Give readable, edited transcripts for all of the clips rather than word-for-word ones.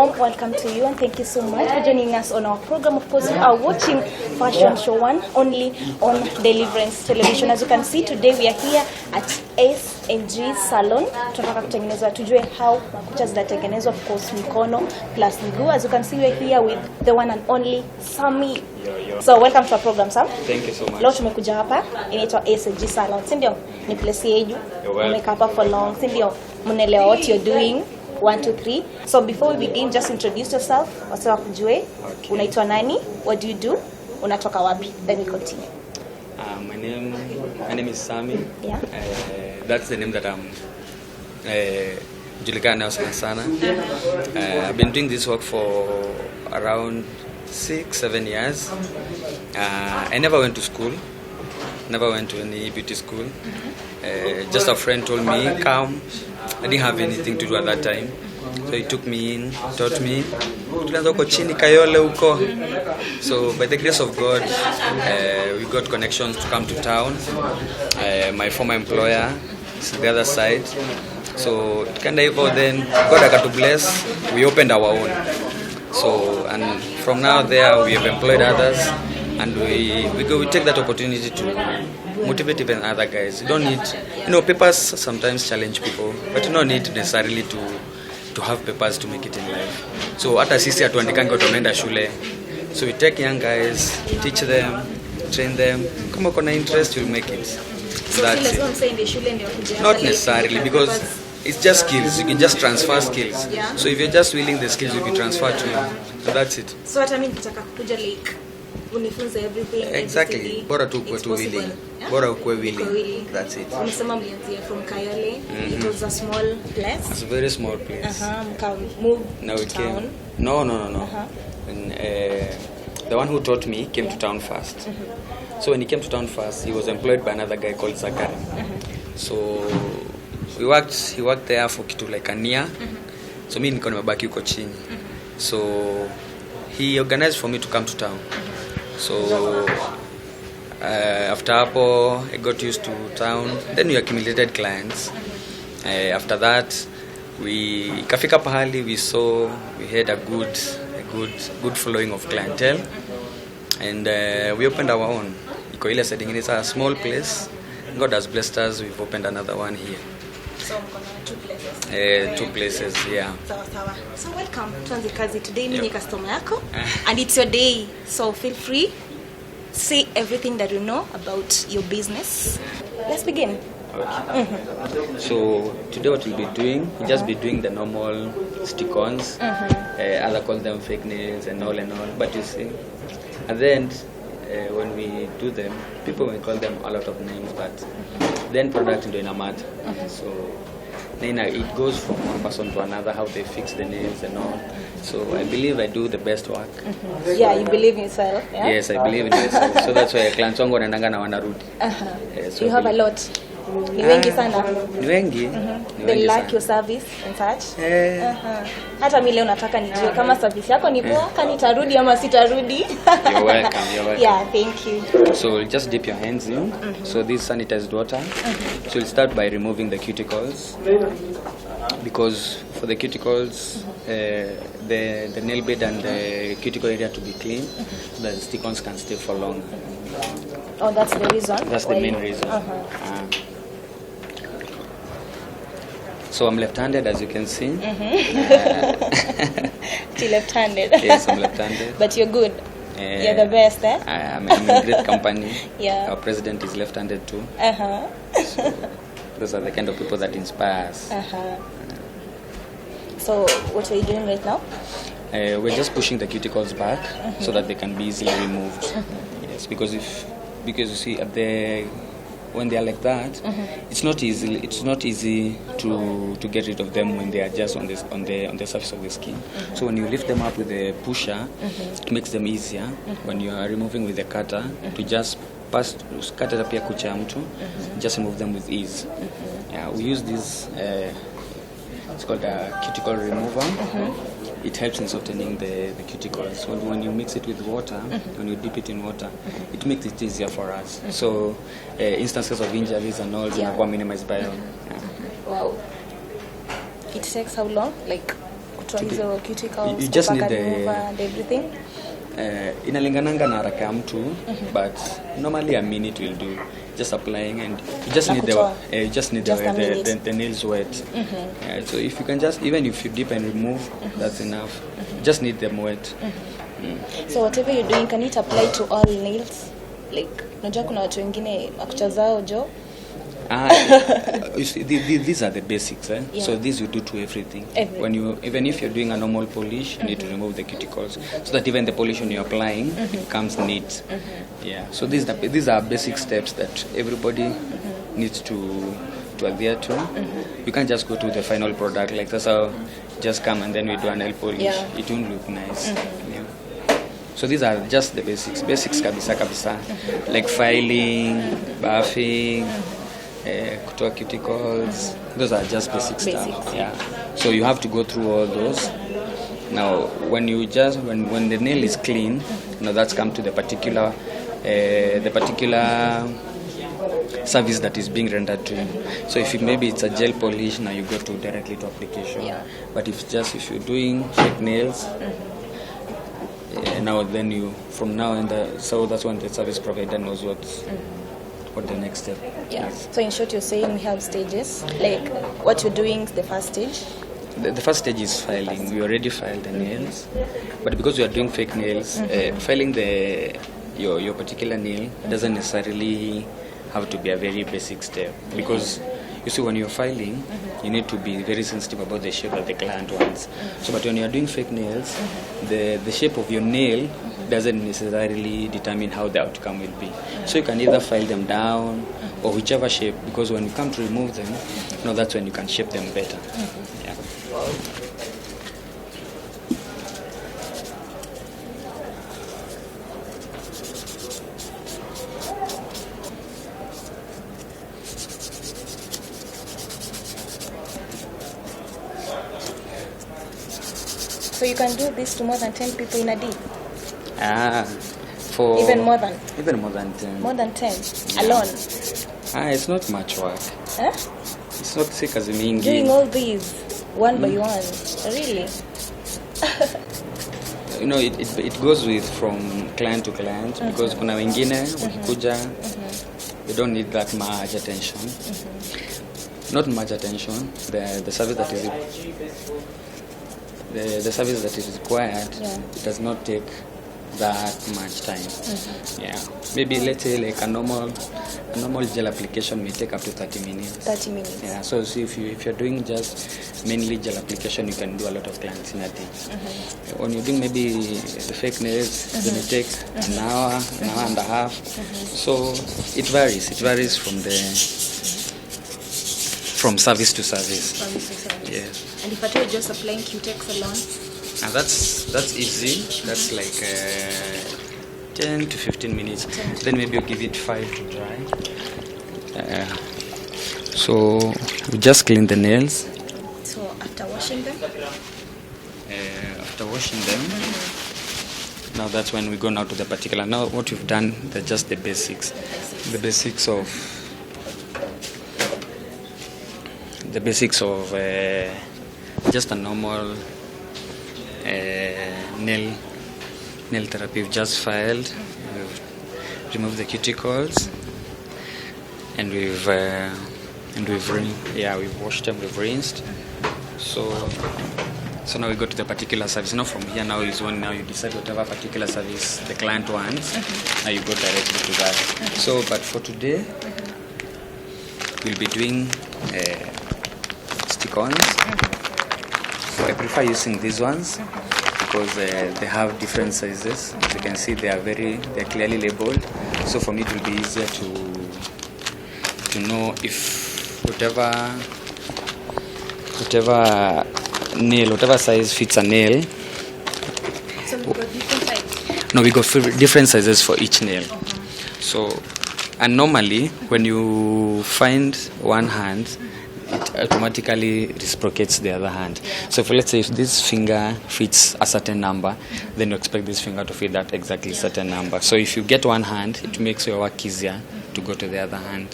warm welcome to you and thank you so much for joining us on our program. Of course, you are watching Fashion Show 1 only on Deliverance Television. As you can see, today we are here at S&G Salon. Tunataka kutengeneza tujue how makucha zinatengenezwa, of course mikono plus miguu. As you can see, we are here with the one and only Sammy. So welcome to our program, Sam. Thank you so much. Leo tumekuja hapa inaitwa S&G Salon. Si ndio? Ni place yetu. Umekaa hapa for long. Si ndio? Mnaelewa what you're doing. 1 2 3. So before we begin, just introduce yourself. Wasawa kujue. Unaitwa nani? What do you do? Unatoka wapi? Then we continue. My name is Sammy. Yeah. That's the name that I'm Julikana sana. I've been doing this work for around 6-7 years. I never went to school. Never went to any beauty school. Just a friend told me, come. I didn't have anything to do at that time. So he took me in, taught me. So by the grace of God, we got connections to come to town. My former employer is the other side. So it kind of then God got to bless. We opened our own. So and from now there we have employed others, and we take that opportunity to motivate even other guys. You don't need, papers sometimes challenge people, but you don't need necessarily to have papers to make it in life. So hata sisi hatuandikangi tumeenda shule. So we take young guys, teach them, train them. Kama uko na interest, you'll make it. So that's it. Not necessarily, because it's just skills. You can just transfer skills. Yeah. So if you're just willing, the skills will be transferred to you. So that's it. So what I mean, kitaka kuja like unifunze everything. Exactly. Bora tu kuwe tu willing. Bora ukuwe willing. That's it. Umesema mlianzia from Kayole. It was a small place. It's a very small place. Move now to we town. came. No. And, the one who taught me came to town first. So when he came to town first, he was employed by another guy called Zakari. So he worked there for kitu like a year. So me niko nimebaki huko chini. So he organized for me to come to town. So after hapo I got used to town. Then we accumulated clients. After that we kafika pahali we had a good following of clientele, and we opened our own. Iko ile setting, it's a small place. God has blessed us. We've opened another one here. So mko 2 places, yeah. Sawa. So welcome tuanze kazi. Today mimi ni customer yako and it's your day, so feel free, say everything that you know about your business. Let's begin. Okay. So today what we'll be doing, we'll just be doing the normal stick-ons. Other call them fake nails and all. But you see, at the end, when we do them, people will call them a lot of names, but then product into a matter. So then it goes from one person to another, how they fix the nails and all. So I believe I do the best work. Yeah, you believe in yourself. Yeah? Yes, I believe in myself. So that's why clients wangu wanaendanga na wanarudi. So you have a lot. Ni wengi sana. Ni wengi. They like your service and such. Hata mimi leo nataka nijue kama service yako ni poa, kama nitarudi ama sitarudi. You're welcome. Yeah, thank you. So just dip your hands in. So this sanitized water. So we'll start by removing the cuticles. Because for the cuticles, the nail bed and the cuticle area to be clean, so that the stick-ons can stay for long. Oh, that's the reason? That's the main reason. So I'm left-handed, as you can see. Still left-handed. Yes, I'm left-handed. But you're good. You're the best, eh? I'm in a great company. Yeah. Our president is left-handed too. So those are the kind of people that inspire us. So what are you doing right now? We're just pushing the cuticles back so that they can be easily removed. Yes, because you see when they are like that, it's not easy to get rid of them when they are just on the surface of the skin. So when you lift them up with the pusher, it makes them easier. When you are removing with the cutter, to just pass cutter pia kucha ya mtu, just remove them with ease. Yeah, we use this. It's called a cuticle remover. It helps in softening the cuticles. So when you mix it with water, when you dip it in water, it makes it easier for us. So instances of injuries and all zinakuwa minimized by Wow. It takes how long? Like kutoa hizo cuticles, you just need kupaka the remover and everything? Inalingananga na haraka ya mtu, but normally a minute will do. Just applying, and you just need the nails wet. So if you can just, even if you dip and remove, that's enough. Just need them wet. So whatever you're doing, can it apply to all nails? Like, unajua kuna watu wengine makucha zao jo. You see, these are the basics, eh? Yeah. So these you do to everything. When you, even if you're doing a normal polish, you need to remove the cuticles, so that even the polish when you're applying, it comes neat. Yeah. So these are basic steps that everybody needs to adhere to. You can't just go to the final product like that's how just come and then we do a nail polish. Yeah. It won't look nice. Yeah. So these are just the basics kabisa, like filing, buffing. Kutoa cuticles, those are just basic stuff. Yeah. So you have to go through all those. Now, when the nail is clean, now that's come to the particular service that is being rendered to you. So if maybe it's a gel polish, now you go directly to application. Yeah. But if you're doing fake nails, now then you from now and so that's when the service provider knows what the next step is. So in short, you're saying we have stages, like what you're doing is the first stage? The first stage is filing. We already filed the nails, but because we are doing fake nails, filing your particular nail doesn't necessarily have to be a very basic step, because you see, when you're filing, you need to be very sensitive about the shape that the client wants. So, but when you're doing fake nails, the shape of your nail doesn't necessarily determine how the outcome will be. So you can either file them down or whichever shape, because when you come to remove them, that's when you can shape them better. Yeah. So you can do this to more than 10 people in a day? Even more than 10. More than 10 alone? It's not much work. Huh? It's not sick as mingi. Doing all these one by one, really? It goes with from client to client, because kuna wengine wakikuja, they don't need that much attention. Not much attention. The service that is the service that is required, it does not take that much time. Yeah, maybe let's say like a normal gel application may take up to 30 minutes. 30 minutes. Yeah. So if you're doing just mainly gel application, you can do a lot of clients in a day. When you're doing maybe the fake nails, it may take an hour and a half. So it varies. It varies from service to service. Yes. And if I were just applying Cutex alone? And that's easy. That's like 10 to 15 minutes. Then maybe you give it 5 to dry. So we just clean the nails. So after washing them? Now that's when we go now to the particular. Now what you've done, they're just the basics. The basics of just a normal nail therapy. We've just filed, we've removed the cuticles, and we've washed them, we've rinsed. So now we go to the particular service. Now from here, now is when now you decide whatever particular service the client wants. Now you go directly to that. So, but for today, we'll be doing stick-ons. So I prefer using these ones because they have different sizes. As you can see, they're clearly labeled. So for me, it will be easier to know if whatever size fits a nail. So we got different sizes? No, we got different sizes for each nail. So, and normally when you find one hand, it automatically reciprocates the other hand. So let's say if this finger fits a certain number, then you expect this finger to fit that exactly certain number. So if you get one hand, it makes your work easier to go to the other hand.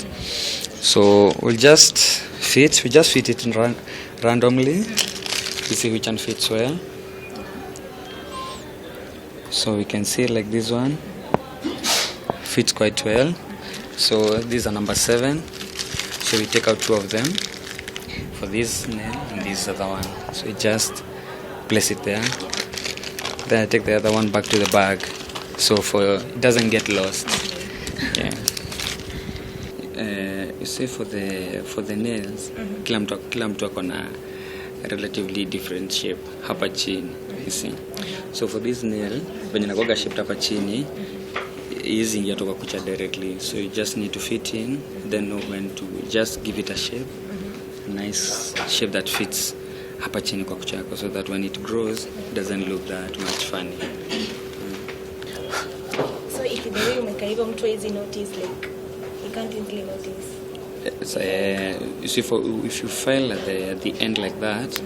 So we just fit it in randomly. to see which one fits well. So we can see like this one fits quite well. So these are number 7. So we take out 2 of them for this nail and this other one. So we just place it there. Then I take the other one back to the bag, so it doesn't get lost. Yeah. You see for the nails, kila mtu ako na relatively different shape hapa chini, you see. So for this nail, venye nakuwaga shaped hapa chini, easy ingetoka kucha directly. So you just need to fit in, then know when to just give it a shape, nice shape that fits hapa chini kwa kucha yako, so that when it grows it doesn't look that much funny. So if the way you make hivyo mtu easy notice, like you can't easily notice. You see, if you file at the end like that,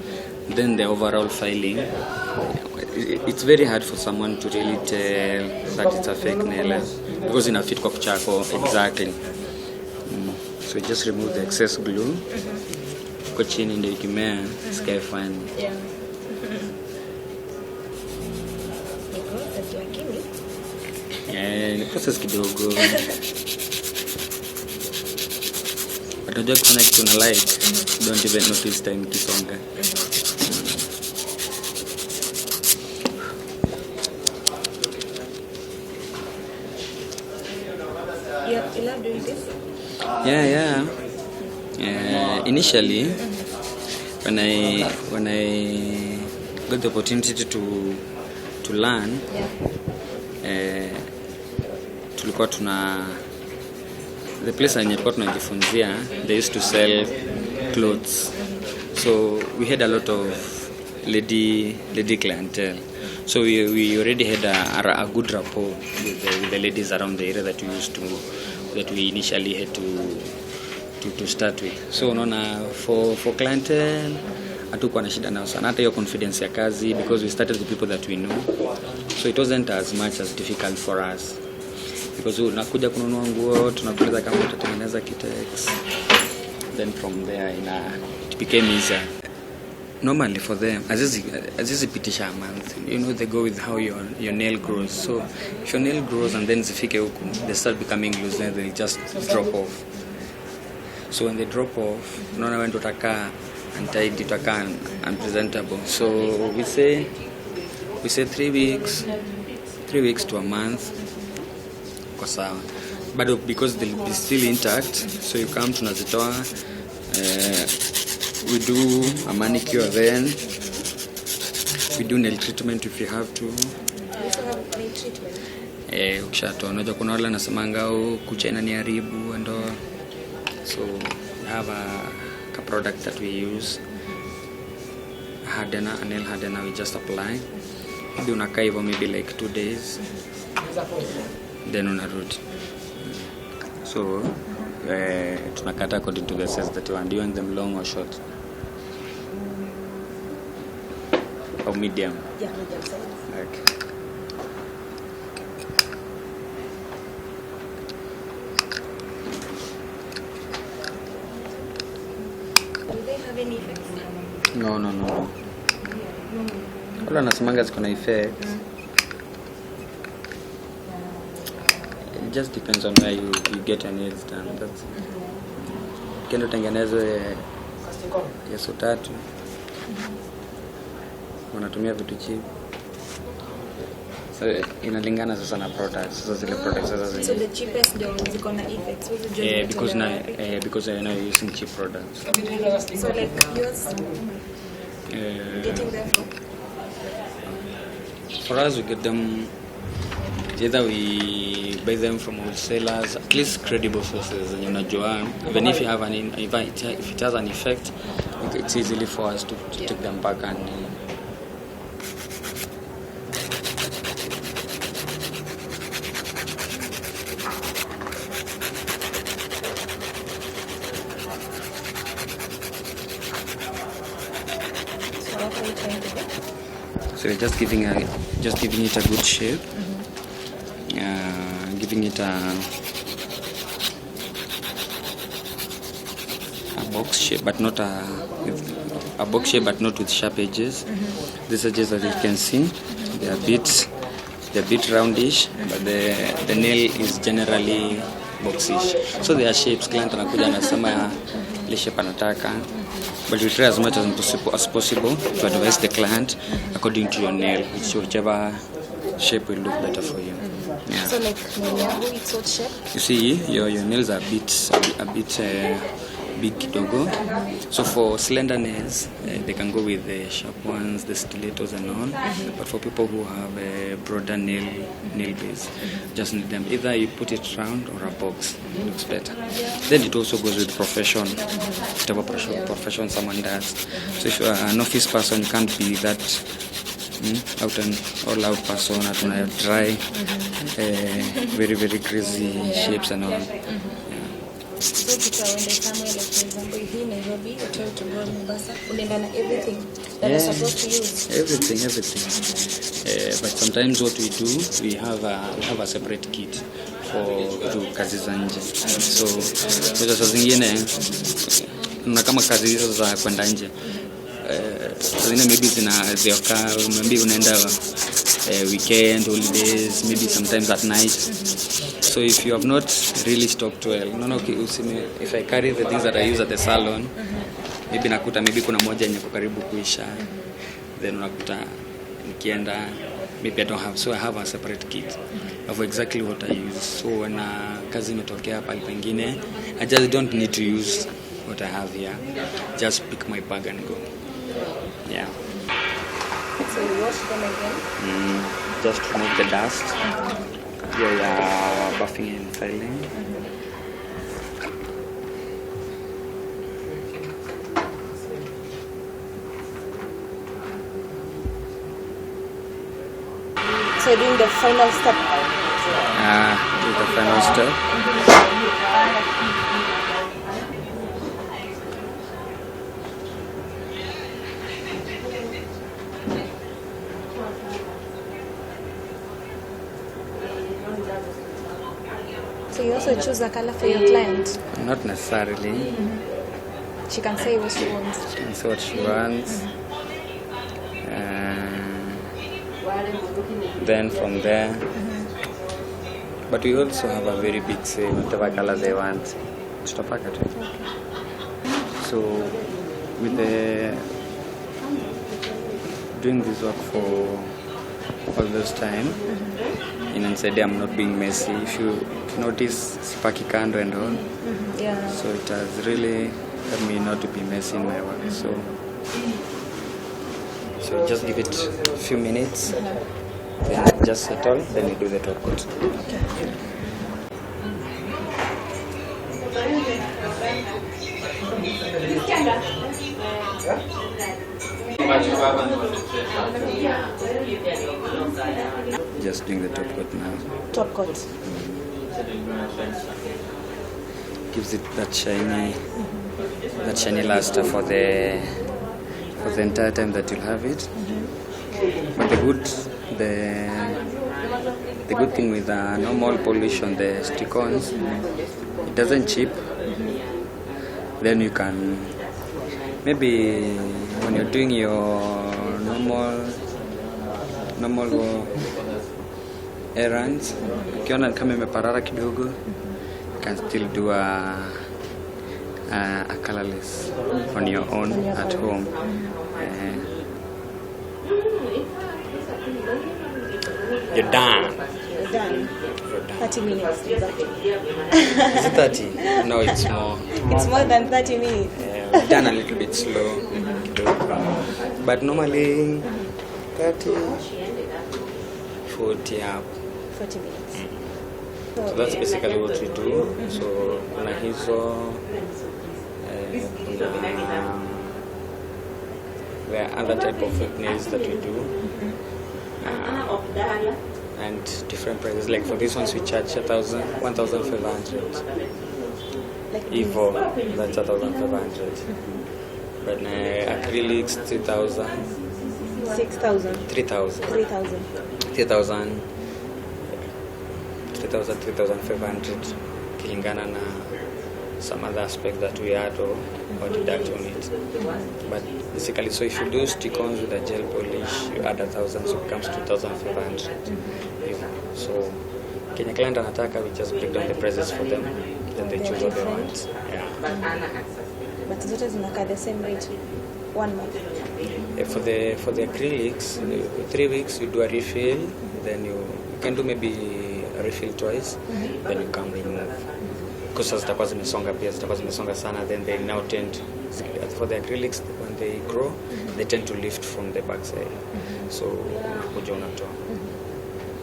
then the overall filing, it's very hard for someone to really tell that it's a fake nail because ina fit kwa kucha yako exactly. So you just remove the excess glue. Kwa chini ndio ikimea sky fine. Yeah. Ni process kidogo. Unajua kuna kitu na like, don't even notice time kisonga. You love doing this? Yeah. Initially, when I got the opportunity to learn, tulikuwa the place tulikuwa tunajifunzia, they used to sell clothes, so we had a lot of lady clientele. So we already had a good rapport with the ladies around the area that we initially had to start with. So unaona for clientele hatukuwa na shida nao sana, hata hiyo confidence ya kazi, because we started with people that we know, so it wasn't as much as difficult for us, because unakuja kununua nguo, tunakuuliza kama utatengeneza kitex, then from there it became easier. Normally for them, as pitisha a month, they go with how your nail grows. So if your nail grows and then zifike huku, they start becoming loose, then they just drop off. So when they drop off, unaona when tutakaa untidy, tutakaa unpresentable. So we say 3 weeks to a month kwa sawa. But because they'll be still intact, so you come tunazitoa, we do a manicure, then we do nail treatment if you have to. You also have nail treatment? Ukishatoa, unajua kuna wale nasemanga kucha inaniharibu and all. So we have a product that we use, a nail hardener, we just apply. Maybe unakaa hivyo maybe like 2 days, then unarudi. So tunakata according to the size that you want. Do you want them long or short? Or medium? Yeah, medium size. Okay. Do they have any effects? No. Wala nasemanga ziko na effects. It just depends on where you get your nails done. That's kendo tengenezwe yeso 3 wanatumia vitu cheap. So inalingana sasa na products. Sasa zile products sasa So the cheapest ndio ziko na effects. Because I know you're using cheap products. So like yours, getting them for us, we get them, either we buy them from wholesalers, at least credible sources, unajua. Even if you have if it has an effect, it's easily for us to take them back and so we're just giving it a good shape, giving it a box shape, but not a a box shape but not with sharp edges. These edges, as you can see, they're a bit roundish, but the nail is generally boxish. So there are shapes. Client anakuja anasema ile shape anataka, but we try as much as possible to advise the client according to your nail, whichever shape will look better for you. Yeah. So like it's what shape? You see, your nails are a bit big kidogo. So for slender nails, they can go with the sharp ones, the stilettos and all. But for people who have a broader nail base, just need them. Either you put it round or a box. It looks better. Then it also goes with profession, whatever profession someone does. So if you're an office person, you can't be that out and all out person at a dry, very, very crazy shapes and all. So people when they come here, like for example, here in Nairobi, you try to go to Mombasa, unaenda everything that you're supposed to use. Everything. But sometimes what we do, we have a separate kit for kazi za nje. So kwa saa zingine na kama kazi hizo za kwenda nje, zingine maybe zinazoka, maybe unaenda weekend, holidays, maybe sometimes at night. So if you have not really stocked well, if I carry the things that I use at the salon, maybe nakuta maybe kuna moja yenye karibu kuisha, then unakuta nikienda maybe I don't have, so I have a separate kit of exactly what I use. So when kazi imetokea pale pengine, I just don't need to use what I have here. Just pick my bag and go. Yeah. So you wash them again? Just remove the dust. Yeah, buffing and filing. So doing the final step. Do the final step. So you also choose a color for your client? Not necessarily. She can say what she wants. She can say what she wants. Then from there, but we also have a very big say whatever color they want. So with doing this work for all this time, and said I'm not being messy. If you notice sparky kando and all, so it has really helped me not to be messy in my work. So just give it a few minutes, then just settle, then you do the top coat. Just doing the top coat now. Top coat. Gives it that shiny luster for the entire time that you'll have it. But the good thing with a normal polish on the stick-ons, it doesn't chip. Then you can maybe when you're doing your normal errands, ukiona kama imeparara kidogo, you can still do a colorless on your own at home. You're done. 30 minutes. Is it 30? No, it's more. It's more than 30 minutes. We've done a little bit slow. But normally 30, 40 up. 40 minutes. So that's basically what we do. So kuna hizo there are other type of nails that we do. And different prices. Like for these ones we charge 1,500. Like Evo, that's 1,500. But acrylics 3,000. 6,000. 3,000. 3,000. 3,500 kilingana na some other aspect that we add or deduct on it. But basically, so if you do stick-ons with a gel polish, you add 1,000, so it comes to 2,500. So Kenya client anataka, we just break down the prices for them, then they choose what they want. Yeah. But zote zinaka the same rate 1 month. For the acrylics, 3 weeks you do a refill, then you can do maybe a refill twice, then you come remove. Because zitakuwa zimesonga sana, then they now tend, for the acrylics, when they grow, they tend to lift from the back side. So unakuja unatoa.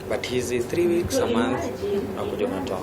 But hizi 3 weeks a month, unakuja unatoa.